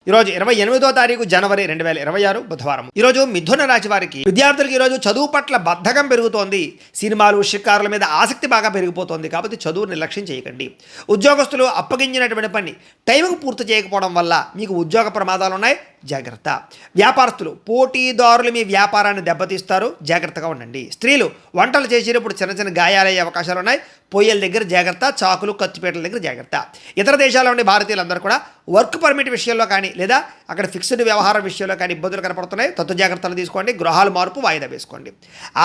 ఈరోజు 28వ తారీఖు జనవరి 2026 బుధవారం. ఈరోజు మిథున రాశి వారికి విద్యార్థులకు ఈరోజు చదువు పట్ల బద్ధకం పెరుగుతోంది. సినిమాలు షికారుల మీద ఆసక్తి బాగా పెరిగిపోతోంది. కాబట్టి చదువు నిర్లక్ష్యం చేయకండి. ఉద్యోగస్తులు అప్పగించినటువంటి పని టైంకు పూర్తి చేయకపోవడం వల్ల మీకు ఉద్యోగ ప్రమాదాలు ఉన్నాయి, జాగ్రత్త. వ్యాపారస్తులు పోటీదారులు మీ వ్యాపారాన్ని దెబ్బతీస్తారు, జాగ్రత్తగా ఉండండి. స్త్రీలు వంటలు చేసేటప్పుడు చిన్న చిన్న గాయాలయ్యే అవకాశాలు ఉన్నాయి, పొయ్యల దగ్గర జాగ్రత్త, చాకులు కత్తిపేటల దగ్గర జాగ్రత్త. ఇతర దేశాల్లో ఉండే భారతీయులందరూ కూడా వర్క్ పర్మిట్ విషయంలో కానీ లేదా అక్కడ ఫిక్స్డ్ వ్యవహారం విషయంలో కానీ ఇబ్బందులు కనపడుతున్నాయి. తత్వ జాగ్రత్తలు తీసుకోండి. గృహాలు మార్పు వాయిదా వేసుకోండి.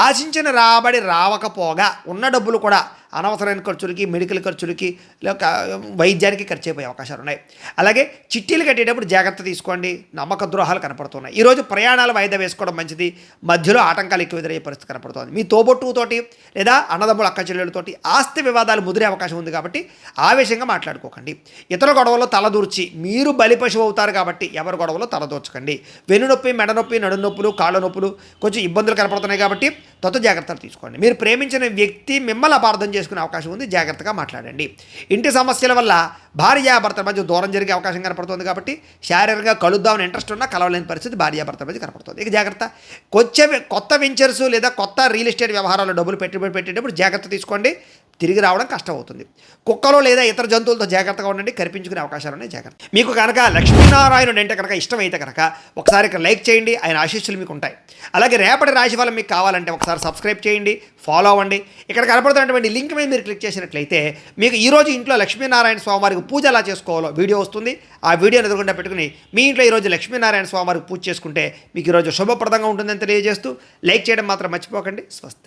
ఆశించిన రాబడి రావకపోగా ఉన్న డబ్బులు కూడా అనవసరమైన ఖర్చులకి, మెడికల్ ఖర్చులకి, వైద్యానికి ఖర్చు అయిపోయే అవకాశాలు ఉన్నాయి. అలాగే చిట్టీలు కట్టేటప్పుడు జాగ్రత్త తీసుకోండి. నమ్మక ద్రోహాలు కనపడుతున్నాయి. ఈరోజు ప్రయాణాలు వాయిదా వేసుకోవడం మంచిది. మధ్యలో ఆటంకాలు ఎక్కువ ఎదురయ్యే పరిస్థితి కనపడుతుంది. మీ తోబొట్టుతోటి లేదా అన్నదమ్ముల అక్క చెల్లెలతోటి ఆస్తి వివాదాలు ముదిరే అవకాశం ఉంది. కాబట్టి ఆవేశంగా మాట్లాడుకోకండి. ఇతర గొడవల్లో తలదూర్చి మీరు బలిపశువు అవుతారు. కాబట్టి ఎవరి గొడవలో తలదూర్చకండి. వెన్నునొప్పి, మెడ నొప్పి, నడు నొప్పులు, కాళ్ళ నొప్పులు కొంచెం ఇబ్బందులు కనపడుతున్నాయి. కాబట్టి తత్వ జాగ్రత్తలు తీసుకోండి. మీరు ప్రేమించిన వ్యక్తి మిమ్మల్ని అపార్థం చేసుకునే అవకాశం ఉంది. జాగ్రత్తగా మాట్లాడండి. ఇంటి సమస్యల వల్ల భార్యాభర్తల మధ్య దూరం జరిగే అవకాశం కనపడుతుంది. కాబట్టి శారీరకంగా కలుద్దామని ఇంట్రెస్ట్ ఉన్నా కలవలేని పరిస్థితి భార్యాభర్తల మధ్య కనపడుతుంది. ఇక జాగ్రత్త. కొత్త వెంచర్స్ లేదా కొత్త రియల్ ఎస్టేట్ వ్యవహారాల్లో డబ్బులు పెట్టుబడి పెట్టేటప్పుడు జాగ్రత్త తీసుకోండి. తిరిగి రావడం కష్టం అవుతుంది. కుక్కలో లేదా ఇతర జంతువులతో జాగ్రత్తగా ఉండండి. కనిపించుకునే అవకాశాలు ఉన్నాయి, జాగ్రత్త. మీకు కనుక లక్ష్మీనారాయణుడు అంటే కనుక ఇష్టమైతే కనుక ఒకసారి ఇక్కడ లైక్ చేయండి. ఆయన ఆశీస్సులు మీకు ఉంటాయి. అలాగే రేపటి రాశి ఫలం మీకు కావాలంటే ఒకసారి సబ్స్క్రైబ్ చేయండి, ఫాలో అవ్వండి. ఇక్కడ కనపడుతున్నటువంటి లింక్ మీద మీరు క్లిక్ చేసినట్లయితే మీకు ఈరోజు ఇంట్లో లక్ష్మీనారాయణ స్వామివారికి పూజ ఎలా చేసుకోవాలో వీడియో వస్తుంది. ఆ వీడియోని ఎదురుకుండా పెట్టుకుని మీ ఇంట్లో ఈరోజు లక్ష్మీనారాయణ స్వామివారికి పూజ చేసుకుంటే మీకు ఈరోజు శుభప్రదంగా ఉంటుందని తెలియజేస్తూ లైక్ చేయడం మాత్రం మర్చిపోకండి. స్వస్తి.